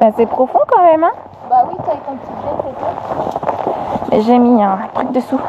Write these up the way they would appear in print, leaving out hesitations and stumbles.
Bah, c'est profond quand même, hein. Bah oui, t'as ton petit jet, c'est tout. J'ai mis un truc dessous.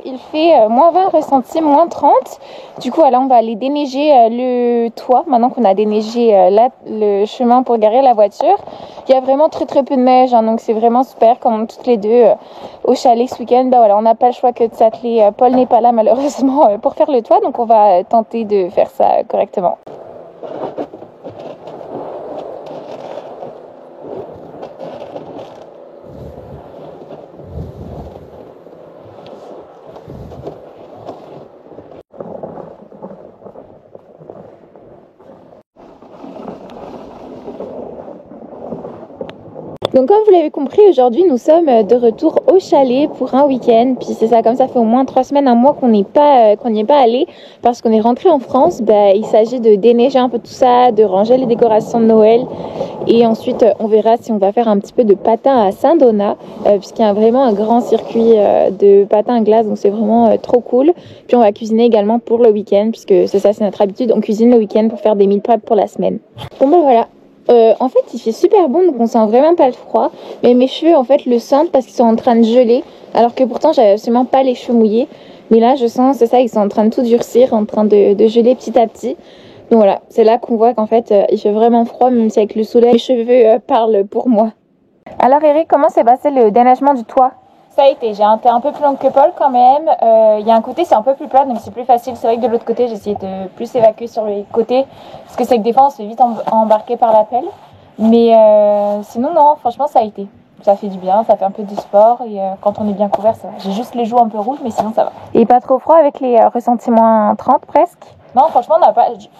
Il fait moins 20 ressenti, moins 30. Du coup, là, on va aller déneiger le toit. Maintenant qu'on a déneigé le chemin pour garer la voiture. Il y a vraiment très peu de neige, hein, donc c'est vraiment super. Comme on est toutes les deux au chalet ce week-end, bah voilà, on n'a pas le choix que de s'atteler. Paul n'est pas là malheureusement pour faire le toit, donc on va tenter de faire ça correctement. Donc comme vous l'avez compris, aujourd'hui nous sommes de retour au chalet pour un week-end. Puis c'est ça, comme ça fait au moins 3 semaines, un mois qu'on n'y est pas allé parce qu'on est rentré en France. Il s'agit de déneiger un peu tout ça, de ranger les décorations de Noël. Et ensuite on verra si on va faire un petit peu de patin à Saint-Donat, puisqu'il y a vraiment un grand circuit de patin à glace, donc c'est vraiment trop cool. Puis on va cuisiner également pour le week-end, puisque c'est ça, c'est notre habitude, on cuisine le week-end pour faire des meal prep pour la semaine. Bon ben voilà. En fait il fait super bon, donc on sent vraiment pas le froid, mais mes cheveux en fait le sentent parce qu'ils sont en train de geler, alors que pourtant j'avais absolument pas les cheveux mouillés, mais là je sens, c'est ça, ils sont en train de tout durcir, en train de geler petit à petit. Donc voilà, c'est là qu'on voit qu'en fait il fait vraiment froid, même si avec le soleil les cheveux parlent pour moi. Alors Eric, comment s'est passé le déneigement du toit? Ça a été, j'ai été un peu plus longue que Paul quand même. Il y a un côté, c'est un peu plus plat, donc c'est plus facile. C'est vrai que de l'autre côté, j'ai essayé de plus évacuer sur les côtés, parce que c'est que des fois, on se fait vite embarquer par la pelle. Mais sinon, non, franchement, ça a été. Ça fait du bien, ça fait un peu du sport, et quand on est bien couvert, ça va. J'ai juste les joues un peu rouges, mais sinon, ça va. Et pas trop froid avec les ressentis moins 30 presque? Non, franchement,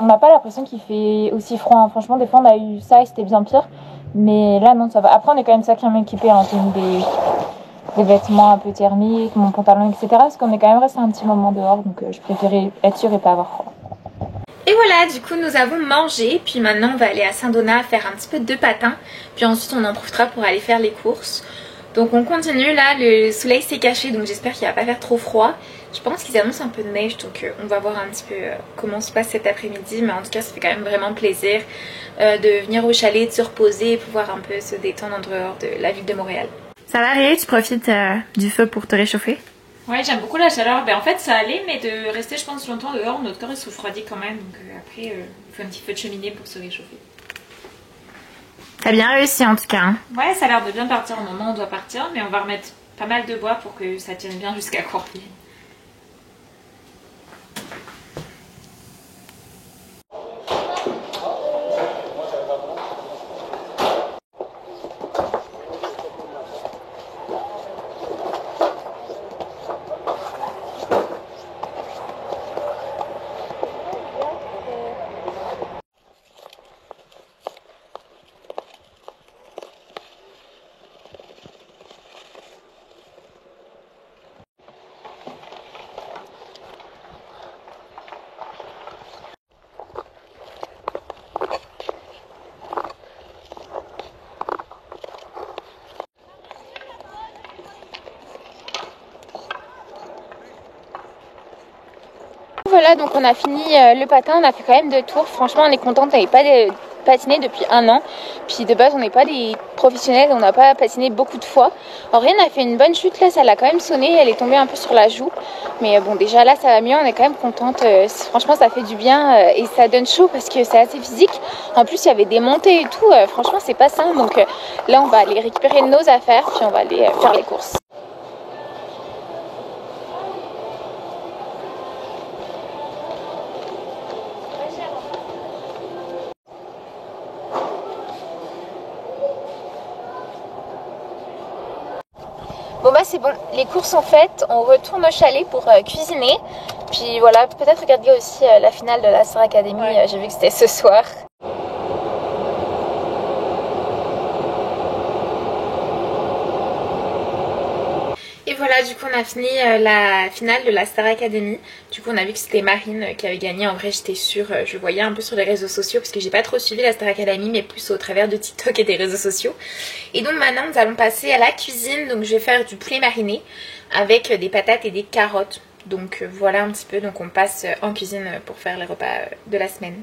on n'a pas l'impression qu'il fait aussi froid, hein. Franchement, des fois, on a eu ça et c'était bien pire. Mais là, non, ça va. Après, on est quand même sacrément équipés, hein. J'ai mis des vêtements un peu thermiques, mon pantalon, etc. Parce qu'on est quand même resté un petit moment dehors, donc je préférais être sûre et pas avoir froid. Et voilà, du coup nous avons mangé, puis maintenant on va aller à Saint-Donat faire un petit peu de patin, puis ensuite on en profitera pour aller faire les courses. Donc on continue, là le soleil s'est caché, donc j'espère qu'il va pas faire trop froid. Je pense qu'ils annoncent un peu de neige, donc on va voir un petit peu comment se passe cet après-midi, mais en tout cas ça fait quand même vraiment plaisir de venir au chalet, de se reposer et pouvoir un peu se détendre en dehors de la ville de Montréal. Ça va Réa, tu profites du feu pour te réchauffer? Ouais, j'aime beaucoup la chaleur. En fait, ça allait, mais de rester, je pense, longtemps dehors, notre corps il se refroidit quand même. Donc après, il faut un petit peu de cheminée pour se réchauffer. T'as bien réussi en tout cas. Hein. Ouais, ça a l'air de bien partir au moment où on doit partir, mais on va remettre pas mal de bois pour que ça tienne bien jusqu'à Courpille. Voilà, donc on a fini le patin, on a fait quand même 2 tours. Franchement, on est contente, on n'avait pas patiné depuis 1 an. Puis de base, on n'est pas des professionnels, on n'a pas patiné beaucoup de fois. Auriane a fait une bonne chute, là, ça l'a quand même sonné, elle est tombée un peu sur la joue. Mais bon, déjà là, ça va mieux, on est quand même contente. Franchement, ça fait du bien et ça donne chaud parce que c'est assez physique. En plus, il y avait des montées et tout, franchement, c'est pas simple. Donc là, on va aller récupérer nos affaires, puis on va aller faire les courses. Bon bah c'est bon, les courses sont faites, on retourne au chalet pour cuisiner. Puis voilà, peut-être regarder aussi la finale de la Star Academy, ouais. J'ai vu que c'était ce soir. Et voilà, du coup on a fini la finale de la Star Academy. Du coup on a vu que c'était Marine qui avait gagné. En vrai j'étais sûre, je le voyais un peu sur les réseaux sociaux parce que j'ai pas trop suivi la Star Academy, mais plus au travers de TikTok et des réseaux sociaux. Et donc maintenant nous allons passer à la cuisine. Donc je vais faire du poulet mariné avec des patates et des carottes. Donc voilà un petit peu, donc on passe en cuisine pour faire les repas de la semaine.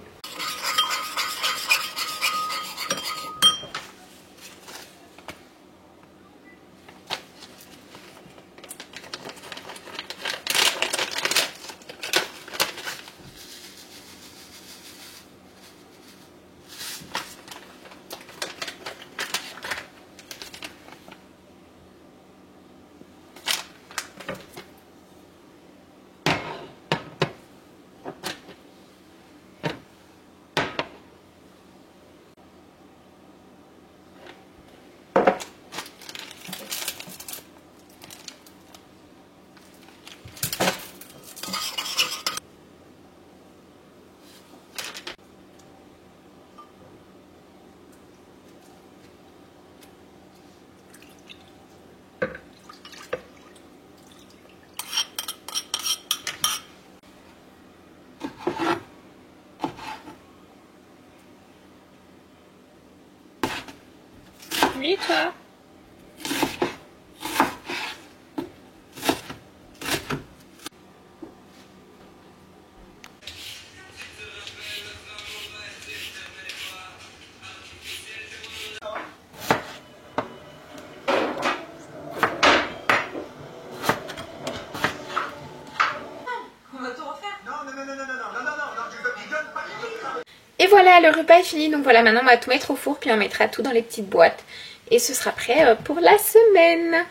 Oui, toi? Et voilà, le repas est fini. Donc voilà, maintenant on va tout mettre au four, puis on mettra tout dans les petites boîtes. Et ce sera prêt pour la semaine.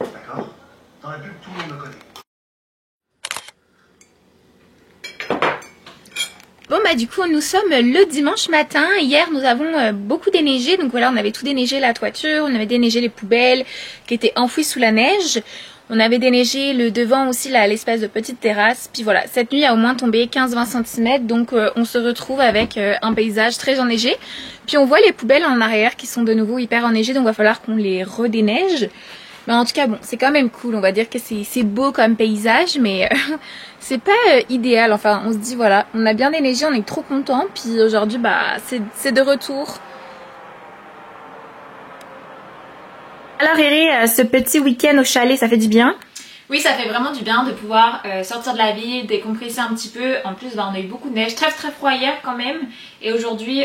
D'accord? Dans le but que tout le monde me connaît. Bon bah du coup nous sommes le dimanche matin. Hier nous avons beaucoup déneigé. Donc voilà, on avait tout déneigé, la toiture, on avait déneigé les poubelles qui étaient enfouies sous la neige. On avait déneigé le devant aussi, là, l'espèce de petite terrasse. Puis voilà, cette nuit il a au moins tombé 15-20 cm. Donc on se retrouve avec un paysage très enneigé. Puis on voit les poubelles en arrière qui sont de nouveau hyper enneigées. Donc il va falloir qu'on les redéneige. Mais en tout cas bon, c'est quand même cool. On va dire que c'est beau comme paysage, mais c'est pas idéal. Enfin on se dit voilà, on a bien déneigé, on est trop contents. Puis aujourd'hui bah c'est de retour. Alors Réré, ce petit week-end au chalet, ça fait du bien? Oui, ça fait vraiment du bien de pouvoir sortir de la ville, décompresser un petit peu. En plus, bah, on a eu beaucoup de neige, très très froid hier quand même. Et aujourd'hui,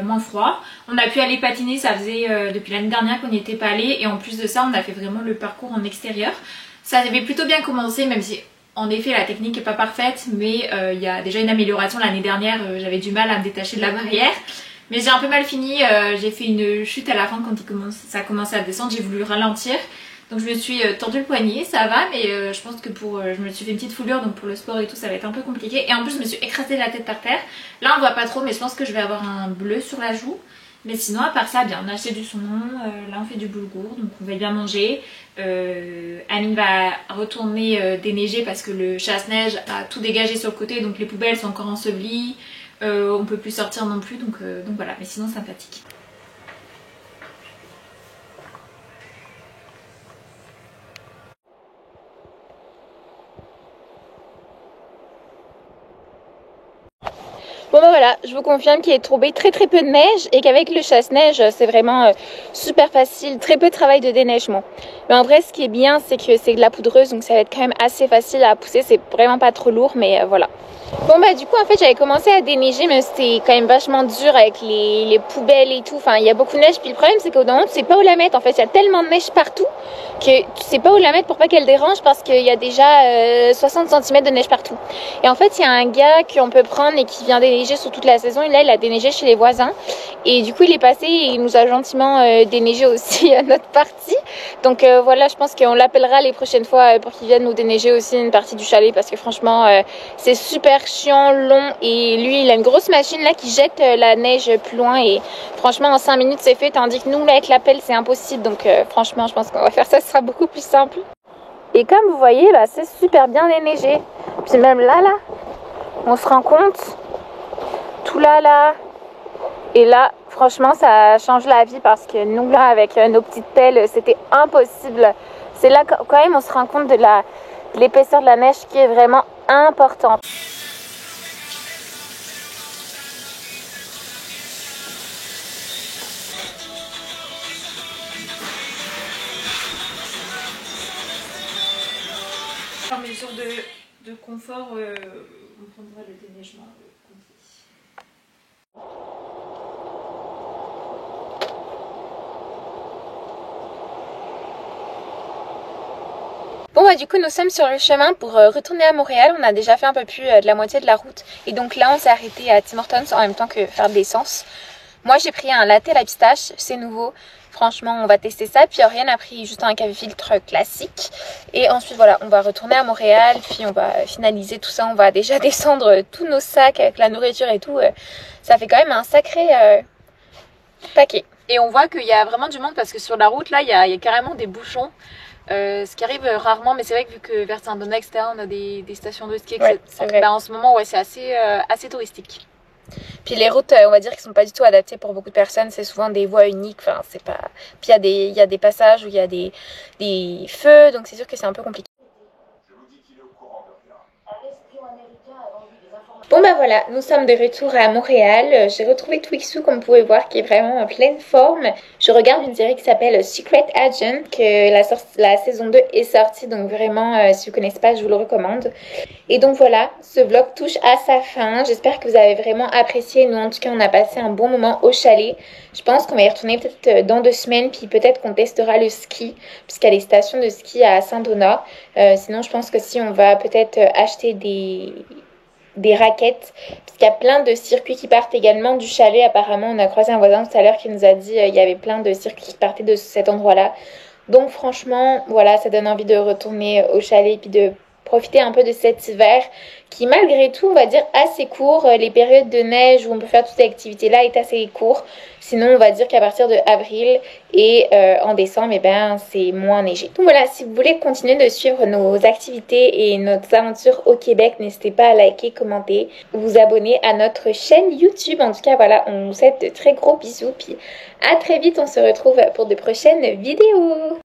moins froid. On a pu aller patiner, ça faisait depuis l'année dernière qu'on n'y était pas allé. Et en plus de ça, on a fait vraiment le parcours en extérieur. Ça avait plutôt bien commencé, même si en effet la technique n'est pas parfaite. Mais il y a déjà une amélioration. L'année dernière, j'avais du mal à me détacher de la barrière. Mais j'ai un peu mal fini, j'ai fait une chute à la fin quand ça a commencé à descendre, j'ai voulu ralentir. Donc je me suis tordu le poignet, ça va, mais je pense que je me suis fait une petite foulure, donc pour le sport et tout ça va être un peu compliqué. Et en plus je me suis écrasé la tête par terre. Là on voit pas trop, mais je pense que je vais avoir un bleu sur la joue. Mais sinon à part ça, bien, on a acheté du saumon, là on fait du boulgour, donc on va bien manger. Annie va retourner déneiger parce que le chasse-neige a tout dégagé sur le côté, donc les poubelles sont encore ensevelies. On peut plus sortir non plus, donc voilà, mais sinon sympathique. Bon ben voilà, je vous confirme qu'il est tombé très peu de neige et qu'avec le chasse-neige c'est vraiment super facile, très peu de travail de déneigement. Mais en vrai ce qui est bien c'est que c'est de la poudreuse, donc ça va être quand même assez facile à pousser, c'est vraiment pas trop lourd, mais voilà. Bon bah du coup en fait j'avais commencé à déneiger, mais c'était quand même vachement dur avec les poubelles et tout, enfin il y a beaucoup de neige. Puis le problème c'est qu'au moment tu sais pas où la mettre, en fait il y a tellement de neige partout que tu sais pas où la mettre pour pas qu'elle dérange, parce qu'il y a déjà 60 cm de neige partout. Et en fait il y a un gars qu'on peut prendre et qui vient déneiger sur toute la saison, et là il a déneigé chez les voisins et du coup il est passé et il nous a gentiment déneigé aussi notre partie. Donc voilà, je pense qu'on l'appellera les prochaines fois pour qu'il vienne nous déneiger aussi une partie du chalet, parce que franchement c'est super chiant, long, et lui il a une grosse machine là qui jette la neige plus loin, et franchement en 5 minutes c'est fait, tandis que nous là avec la pelle c'est impossible. Donc franchement je pense qu'on va faire ça, ce sera beaucoup plus simple. Et comme vous voyez bah, c'est super bien déneigé, puis même là on se rend compte, tout là Et là, franchement, ça change la vie parce que nous, là, avec nos petites pelles, c'était impossible. C'est là quand même on se rend compte de l'épaisseur de la neige qui est vraiment importante. En mesure de confort, on prendra le déneigement. Bon bah du coup nous sommes sur le chemin pour retourner à Montréal. On a déjà fait un peu plus de la moitié de la route. Et donc là on s'est arrêté à Tim Hortons en même temps que faire de l'essence. Moi j'ai pris un latte à la pistache, c'est nouveau. Franchement on va tester ça. Puis Oriane a pris juste un café filtre classique. Et ensuite voilà, on va retourner à Montréal. Puis on va finaliser tout ça. On va déjà descendre tous nos sacs avec la nourriture et tout. Ça fait quand même un sacré paquet. Et on voit qu'il y a vraiment du monde parce que sur la route là il y a carrément des bouchons. Ce qui arrive rarement, mais c'est vrai que vu que vers Saint-Donat, etc., on a des stations de ski, etc. Ouais, en ce moment, ouais, c'est assez touristique. Puis les routes, on va dire qu'ils sont pas du tout adaptées pour beaucoup de personnes. C'est souvent des voies uniques. Enfin, c'est pas. Puis il y a des passages où il y a des feux, donc c'est sûr que c'est un peu compliqué. Bon bah voilà, nous sommes de retour à Montréal. J'ai retrouvé Twixou comme vous pouvez voir qui est vraiment en pleine forme. Je regarde une série qui s'appelle Secret Agent, que la saison 2 est sortie, donc vraiment si vous ne connaissez pas je vous le recommande. Et donc voilà, ce vlog touche à sa fin. J'espère que vous avez vraiment apprécié. Nous en tout cas on a passé un bon moment au chalet. Je pense qu'on va y retourner peut-être dans 2 semaines, puis peut-être qu'on testera le ski, puisqu'il y a les stations de ski à Saint-Donat. Sinon je pense que si on va peut-être acheter des raquettes, parce qu'il y a plein de circuits qui partent également du chalet. Apparemment on a croisé un voisin tout à l'heure qui nous a dit il y avait plein de circuits qui partaient de cet endroit là, donc franchement voilà, ça donne envie de retourner au chalet et puis de profiter un peu de cet hiver qui malgré tout on va dire assez court. Les périodes de neige où on peut faire toutes ces activités là est assez court, sinon on va dire qu'à partir de avril et en décembre et ben c'est moins neigé. Donc voilà, si vous voulez continuer de suivre nos activités et nos aventures au Québec, n'hésitez pas à liker, commenter, vous abonner à notre chaîne YouTube. En tout cas voilà, on vous souhaite de très gros bisous, puis à très vite, on se retrouve pour de prochaines vidéos.